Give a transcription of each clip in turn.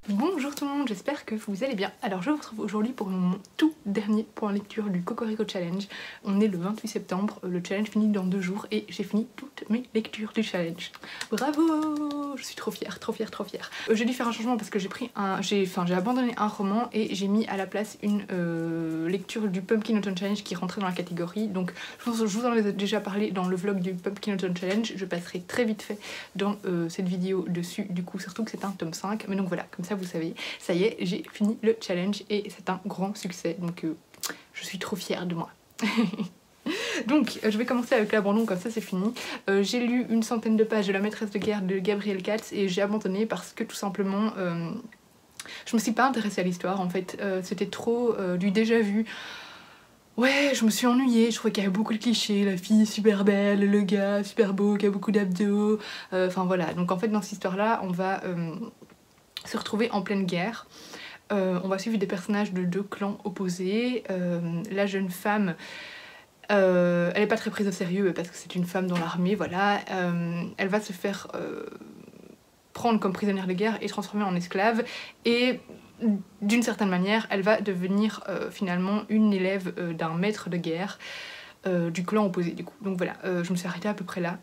Bonjour tout le monde, j'espère que vous allez bien. Alors je vous retrouve aujourd'hui pour mon tout dernier point lecture du Cocorico Challenge. On est le 28 septembre, le challenge finit dans 2 jours et j'ai fini toutes mes lectures du challenge. Bravo! Je suis trop fière, trop fière, trop fière. J'ai dû faire un changement parce que j'ai abandonné un roman et j'ai mis à la place une lecture du Pumpkin Autumn Challenge qui rentrait dans la catégorie. Donc je vous en ai déjà parlé dans le vlog du Pumpkin Autumn Challenge, je passerai très vite fait dans cette vidéo dessus, du coup surtout que c'est un tome 5. Mais donc voilà, comme ça vous savez, ça y est, j'ai fini le challenge et c'est un grand succès, donc je suis trop fière de moi. Donc je vais commencer avec l'abandon, comme ça c'est fini. J'ai lu une centaine de pages de La maîtresse de guerre de Gabrielle Katz et j'ai abandonné parce que tout simplement je me suis pas intéressée à l'histoire en fait, c'était trop du déjà vu. Ouais, je me suis ennuyée, je trouvais qu'il y avait beaucoup de clichés, la fille super belle, le gars super beau qui a beaucoup d'abdos, enfin voilà. Donc en fait dans cette histoire là on va se retrouver en pleine guerre. On va suivre des personnages de 2 clans opposés. La jeune femme, elle n'est pas très prise au sérieux parce que c'est une femme dans l'armée, voilà. Elle va se faire prendre comme prisonnière de guerre et transformer en esclave. Et d'une certaine manière, elle va devenir finalement une élève d'un maître de guerre du clan opposé du coup. Donc voilà, je me suis arrêtée à peu près là.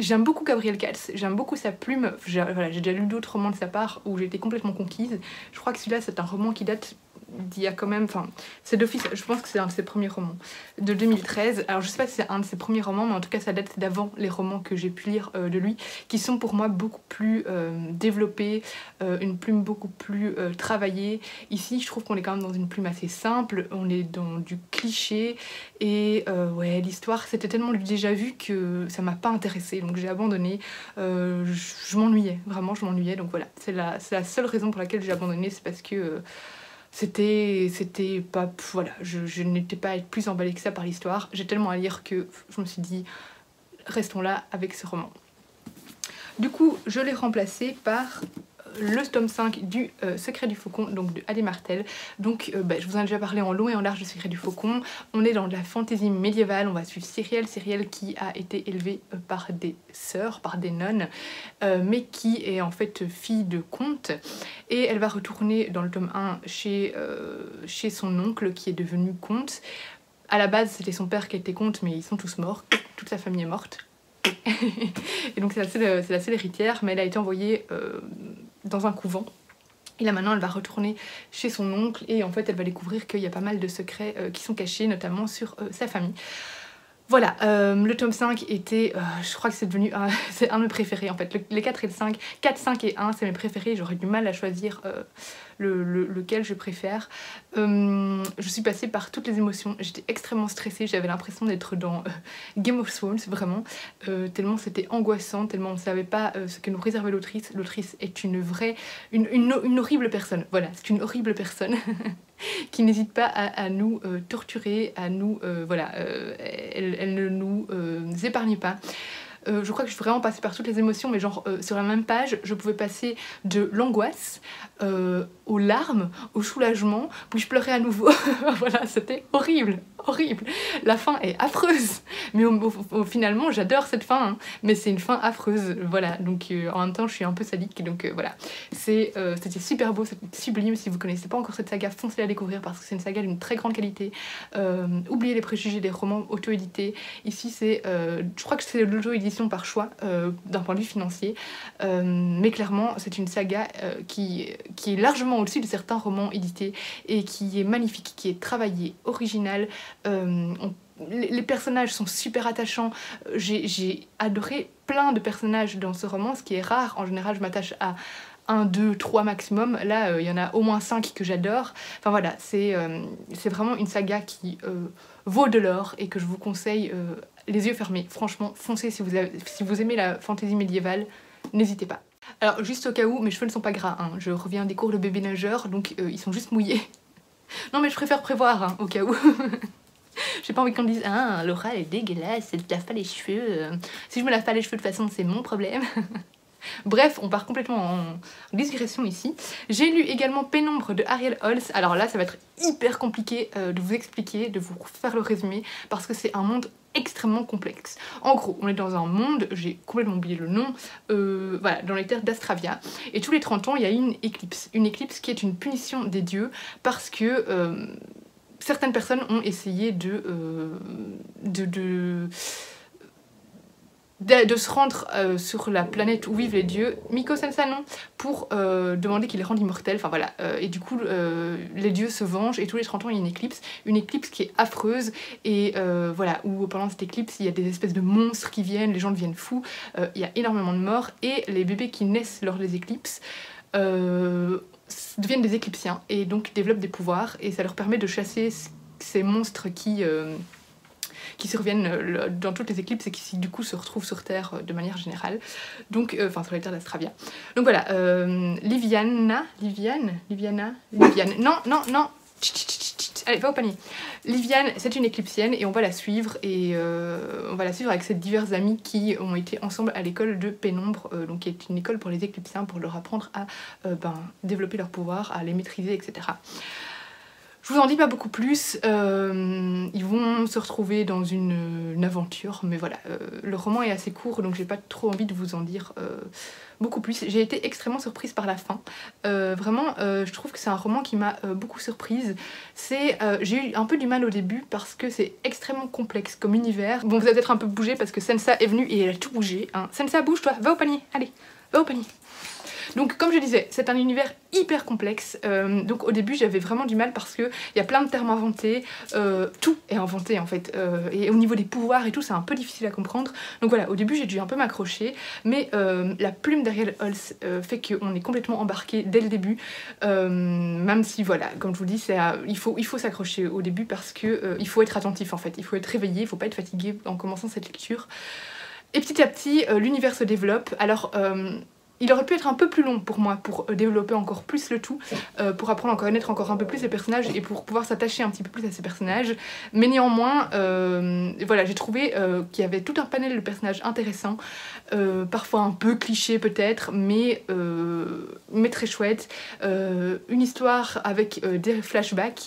J'aime beaucoup Gabrielle Katz, j'aime beaucoup sa plume, voilà, j'ai déjà lu d'autres romans de sa part où j'ai été complètement conquise. Je crois que celui-là c'est un roman qui date d'il y a quand même, enfin c'est d'office, je pense que c'est un de ses premiers romans, de 2013. Alors je sais pas si c'est un de ses premiers romans, mais en tout cas ça date d'avant les romans que j'ai pu lire de lui, qui sont pour moi beaucoup plus développés, une plume beaucoup plus travaillée. Ici je trouve qu'on est quand même dans une plume assez simple, on est dans du cliché, et ouais, l'histoire c'était tellement du déjà vu que ça m'a pas intéressée, donc j'ai abandonné. Je m'ennuyais, vraiment je m'ennuyais, donc voilà, c'est la seule raison pour laquelle j'ai abandonné, c'est parce que c'était pas, voilà, je n'étais pas plus emballée que ça par l'histoire. J'ai tellement à lire que je me suis dit restons là avec ce roman. Du coup je l'ai remplacé par le tome 5 du Secret du Faucon, donc de Ade Martel. Donc je vous en ai déjà parlé en long et en large du Secret du Faucon. On est dans de la fantaisie médiévale, on va suivre Cyrielle qui a été élevée par des sœurs, par des nonnes, mais qui est en fait fille de comte, et elle va retourner dans le tome 1 chez son oncle qui est devenu comte. À la base c'était son père qui était comte, mais ils sont tous morts, toute sa famille est morte. Et donc c'est la seule héritière, mais elle a été envoyée dans un couvent. Et là maintenant elle va retourner chez son oncle et en fait elle va découvrir qu'il y a pas mal de secrets qui sont cachés, notamment sur sa famille. Voilà, le tome 5 était, je crois que c'est devenu c'est un de mes préférés en fait. Les 4 et le 5, 4, 5 et 1 c'est mes préférés, j'aurais du mal à choisir lequel je préfère. Je suis passée par toutes les émotions, j'étais extrêmement stressée, j'avais l'impression d'être dans Game of Thrones vraiment, tellement c'était angoissant, tellement on ne savait pas ce que nous réservait l'autrice. L'autrice est une vraie, une horrible personne, voilà, c'est une horrible personne. Qui n'hésite pas à nous torturer, à nous, voilà, elle ne nous épargne pas. Je crois que je suis vraiment passée par toutes les émotions, mais genre sur la même page, je pouvais passer de l'angoisse aux larmes, au soulagement, puis je pleurais à nouveau. Voilà, c'était horrible, horrible. La fin est affreuse, mais finalement j'adore cette fin, hein, mais c'est une fin affreuse, voilà. Donc en même temps je suis un peu sadique, donc voilà. C'était super beau, c'était sublime. Si vous connaissez pas encore cette saga, foncez la découvrir parce que c'est une saga d'une très grande qualité. Oubliez les préjugés des romans auto-édités. Ici c'est, je crois que c'est de l'auto-édition par choix d'un point de vue financier, mais clairement c'est une saga qui est largement au-dessus de certains romans édités et qui est magnifique, qui est travaillée, originale. Les personnages sont super attachants, j'ai adoré plein de personnages dans ce roman, ce qui est rare. En général je m'attache à 1, 2, 3 maximum, là il y en a au moins 5 que j'adore. Enfin voilà, c'est vraiment une saga qui vaut de l'or et que je vous conseille les yeux fermés. Franchement, foncez si vous aimez la fantaisie médiévale, n'hésitez pas. Alors juste au cas où, mes cheveux ne sont pas gras, hein. Je reviens des cours de bébé nageur, donc ils sont juste mouillés. Non mais je préfère prévoir, hein, au cas où. J'ai pas envie qu'on me dise « Ah, Laura elle est dégueulasse, elle te lave pas les cheveux. » Si je me lave pas les cheveux de toute façon, c'est mon problème. Bref, on part complètement en digression ici. J'ai lu également Pénombre de Ariel Holz. Alors là, ça va être hyper compliqué de vous expliquer, de vous faire le résumé, parce que c'est un monde extrêmement complexe. En gros, on est dans un monde, j'ai complètement oublié le nom, voilà, dans les terres d'Astravia, et tous les 30 ans, il y a une éclipse qui est une punition des dieux, parce que certaines personnes ont essayé de se rendre sur la planète où vivent les dieux, Miko Sensa non, pour demander qu'ils les rendent immortels, enfin voilà, et du coup les dieux se vengent et tous les 30 ans il y a une éclipse qui est affreuse, et voilà, où pendant cette éclipse il y a des espèces de monstres qui viennent, les gens deviennent fous, il y a énormément de morts, et les bébés qui naissent lors des éclipses deviennent des éclipsiens, et donc développent des pouvoirs, et ça leur permet de chasser ces monstres qui surviennent dans toutes les éclipses et qui du coup se retrouvent sur Terre de manière générale, donc enfin sur les terres d'Astravia. Donc voilà, Liviane, non, allez, va au panier. Liviane, c'est une éclipsienne et on va la suivre, et on va la suivre avec ses divers amis qui ont été ensemble à l'école de Pénombre, donc qui est une école pour les éclipsiens, pour leur apprendre à développer leur pouvoir, à les maîtriser, etc. Je vous en dis pas beaucoup plus, ils vont se retrouver dans une aventure, mais voilà, le roman est assez court, donc j'ai pas trop envie de vous en dire beaucoup plus. J'ai été extrêmement surprise par la fin, vraiment, je trouve que c'est un roman qui m'a beaucoup surprise. J'ai eu un peu du mal au début parce que c'est extrêmement complexe comme univers. Bon, vous avez peut-être un peu bougé parce que Sensa est venue et elle a tout bougé, hein. Sensa, bouge-toi, va au panier, allez, va au panier. Donc comme je disais, c'est un univers hyper complexe, donc au début j'avais vraiment du mal parce qu'il y a plein de termes inventés, tout est inventé en fait, et au niveau des pouvoirs et tout c'est un peu difficile à comprendre, donc voilà, au début j'ai dû un peu m'accrocher, mais la plume d'Ariel Holz fait qu'on est complètement embarqué dès le début, même si voilà, comme je vous dis, il faut s'accrocher au début parce que il faut être attentif en fait, il faut être réveillé, il faut pas être fatigué en commençant cette lecture, et petit à petit l'univers se développe. Alors il aurait pu être un peu plus long pour moi, pour développer encore plus le tout, pour apprendre à connaître encore un peu plus les personnages et pour pouvoir s'attacher un petit peu plus à ces personnages. Mais néanmoins, voilà, j'ai trouvé qu'il y avait tout un panel de personnages intéressants, parfois un peu cliché peut-être, mais très chouette. Une histoire avec des flashbacks.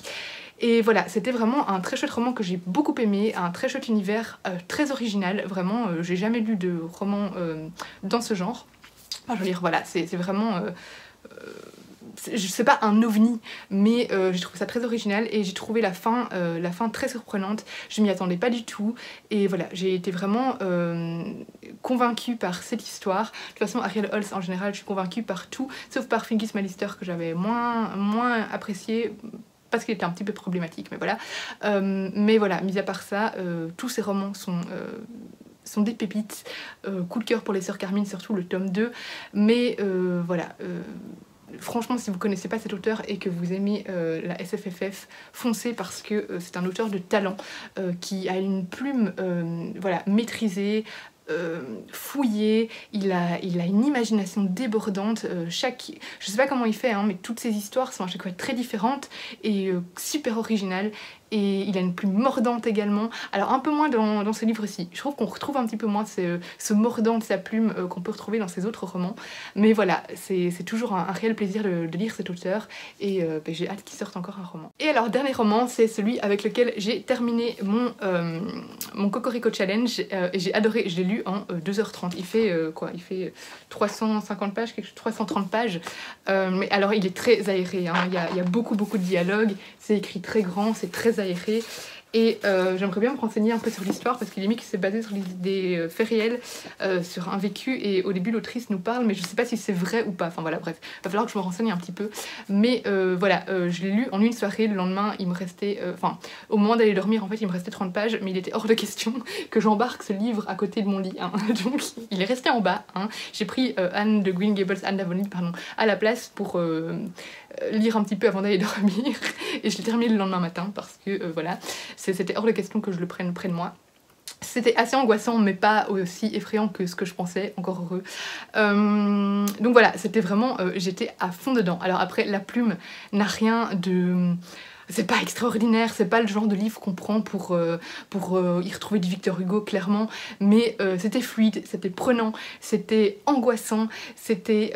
Et voilà, c'était vraiment un très chouette roman que j'ai beaucoup aimé, un très chouette univers, très original, vraiment, j'ai jamais lu de roman dans ce genre. Enfin, je veux dire, voilà, c'est vraiment... c'est pas un ovni, mais j'ai trouvé ça très original et j'ai trouvé la fin très surprenante. Je m'y attendais pas du tout et voilà, j'ai été vraiment convaincue par cette histoire. De toute façon, Ariel Holz en général, je suis convaincue par tout, sauf par Fingis Mallister que j'avais moins apprécié parce qu'il était un petit peu problématique, mais voilà. Mais voilà, mis à part ça, tous ces romans sont des pépites, coup de cœur pour les sœurs Carmine, surtout le tome 2, mais voilà, franchement si vous connaissez pas cet auteur et que vous aimez la SFFF, foncez parce que c'est un auteur de talent qui a une plume voilà, maîtrisée, fouillée, il a une imagination débordante, je sais pas comment il fait, hein, mais toutes ses histoires sont à chaque fois très différentes et super originales. Et il a une plume mordante également, alors un peu moins dans ce livre-ci. Je trouve qu'on retrouve un petit peu moins ce mordant de sa plume qu'on peut retrouver dans ses autres romans. Mais voilà, c'est toujours un réel plaisir de lire cet auteur et j'ai hâte qu'il sorte encore un roman. Et alors, dernier roman, c'est celui avec lequel j'ai terminé mon Cocorico Challenge et j'ai adoré, je l'ai lu en 2h30. Il fait quoi? Il fait 350 pages, 330 pages. Mais alors, il est très aéré, hein. Il y a beaucoup de dialogues, c'est écrit très grand, c'est très aéré et j'aimerais bien me renseigner un peu sur l'histoire parce qu'il est mis qu'il s'est basé sur des faits réels, sur un vécu, et au début l'autrice nous parle mais je sais pas si c'est vrai ou pas, enfin voilà, bref, va falloir que je me renseigne un petit peu, mais voilà, je l'ai lu en une soirée, le lendemain il me restait, enfin au moment d'aller dormir en fait il me restait 30 pages, mais il était hors de question que j'embarque ce livre à côté de mon lit, hein. Donc il est resté en bas, hein. J'ai pris Anne de Green Gables, Anne d'Avonlea, pardon, à la place pour lire un petit peu avant d'aller dormir et je l'ai terminé le lendemain matin parce que voilà, c'était hors de question que je le prenne près de moi. C'était assez angoissant mais pas aussi effrayant que ce que je pensais, encore heureux. Donc voilà, c'était vraiment, j'étais à fond dedans. Alors après, la plume n'a rien c'est pas extraordinaire, c'est pas le genre de livre qu'on prend pour y retrouver du Victor Hugo, clairement, mais c'était fluide, c'était prenant, c'était angoissant, c'était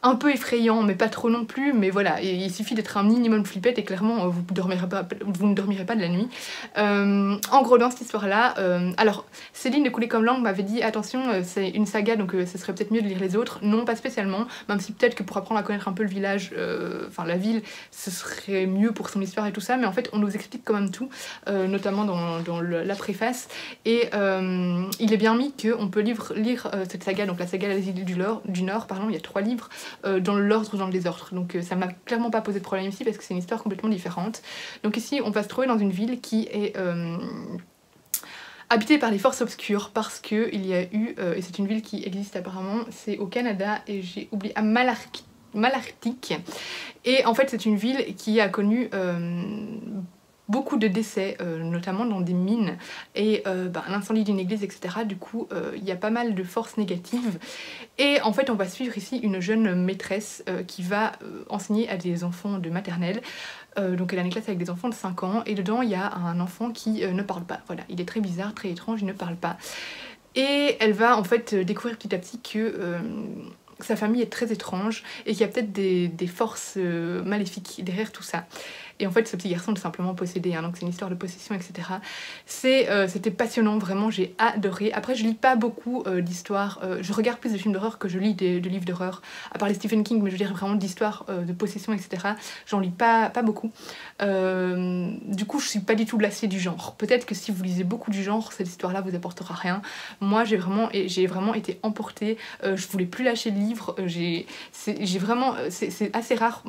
un peu effrayant, mais pas trop non plus, mais voilà, et il suffit d'être un minimum flippette et clairement vous ne dormirez pas de la nuit. En gros, dans cette histoire-là, alors Céline de Couler comme langue m'avait dit attention, c'est une saga, donc ce serait peut-être mieux de lire les autres. Non, pas spécialement, même si peut-être que pour apprendre à connaître un peu le village, enfin la ville, ce serait mieux pour son histoire et tout ça, mais en fait on nous explique quand même tout, notamment dans la préface, et il est bien mis qu'on peut lire cette saga, donc la saga des îles du Nord, pardon, il y a 3 livres, dans l'ordre ou dans le désordre, donc ça m'a clairement pas posé de problème ici parce que c'est une histoire complètement différente. Donc ici on va se trouver dans une ville qui est habitée par les forces obscures parce que il y a eu, et c'est une ville qui existe apparemment, c'est au Canada et j'ai oublié, à Malartic, et en fait c'est une ville qui a connu beaucoup de décès, notamment dans des mines et l'incendie d'une église, etc. Du coup, il y a pas mal de forces négatives. Et en fait, on va suivre ici une jeune maîtresse qui va enseigner à des enfants de maternelle. Donc elle a une classe avec des enfants de 5 ans et dedans il y a un enfant qui ne parle pas. Voilà, il est très bizarre, très étrange, il ne parle pas. Et elle va en fait découvrir petit à petit que sa famille est très étrange et qu'il y a peut-être des forces maléfiques derrière tout ça. Et en fait ce petit garçon est simplement possédé, hein, donc c'est une histoire de possession, etc. C'était passionnant, vraiment, j'ai adoré. Après je lis pas beaucoup d'histoires, je regarde plus de films d'horreur que je lis de livres d'horreur, à part les Stephen King, mais je veux dire vraiment d'histoires de possession, etc. J'en lis pas beaucoup. Du coup je suis pas du tout lassée du genre. Peut-être que si vous lisez beaucoup du genre, cette histoire-là vous apportera rien. Moi j'ai vraiment été emportée, je voulais plus lâcher le livre, j'ai vraiment, c'est assez rare.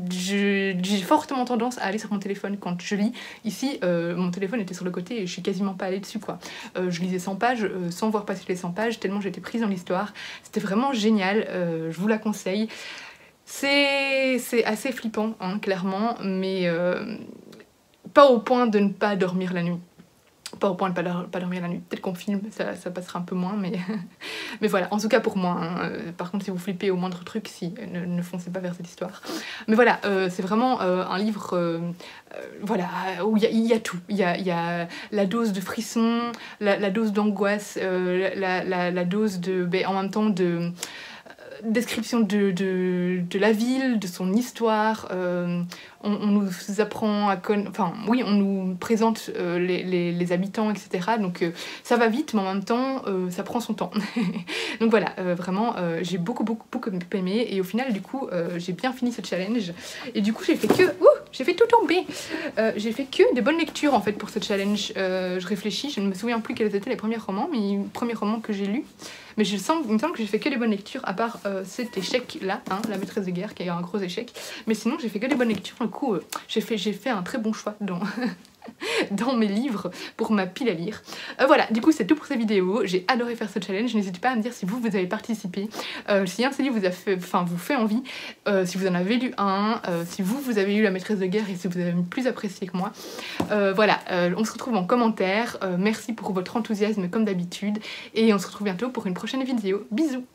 J'ai fortement tendance à aller sur mon téléphone quand je lis. Ici, mon téléphone était sur le côté et je suis quasiment pas allée dessus, quoi. Je lisais 100 pages sans voir passer les 100 pages, tellement j'étais prise dans l'histoire. C'était vraiment génial, je vous la conseille. C'est assez flippant, hein, clairement, mais pas au point de ne pas dormir la nuit. Pas au point de ne pas dormir la nuit. Peut-être qu'on filme, ça passera un peu moins, mais, mais voilà, en tout cas pour moi. Hein. Par contre, si vous flippez au moindre truc, ne foncez pas vers cette histoire. Mais voilà, c'est vraiment un livre voilà, où il y a tout. Il y a la dose de frisson, la dose d'angoisse, la dose de... en même temps de... description de la ville, de son histoire, on nous apprend à connaître, enfin oui, on nous présente les habitants, etc. Donc ça va vite, mais en même temps ça prend son temps. Donc voilà, vraiment j'ai beaucoup aimé, et au final du coup j'ai bien fini ce challenge, et du coup j'ai fait tout tomber. J'ai fait que des bonnes lectures en fait pour ce challenge. Je réfléchis, je ne me souviens plus quels étaient les premiers romans, mais les premiers romans que j'ai lus. Mais il me semble que j'ai fait que des bonnes lectures, à part cet échec-là, hein, La maîtresse de guerre, qui est un gros échec. Mais sinon, j'ai fait que des bonnes lectures. Du coup, j'ai fait un très bon choix dans, dans mes livres pour ma pile à lire. Voilà, du coup, c'est tout pour cette vidéo. J'ai adoré faire ce challenge. N'hésitez pas à me dire si vous avez participé, si un de ces livres vous fait envie, si vous en avez lu un, si vous avez lu La maîtresse de guerre et si vous avez plus apprécié que moi. Voilà, on se retrouve en commentaire. Merci pour votre enthousiasme comme d'habitude et on se retrouve bientôt pour une prochaine vidéo. Bisous!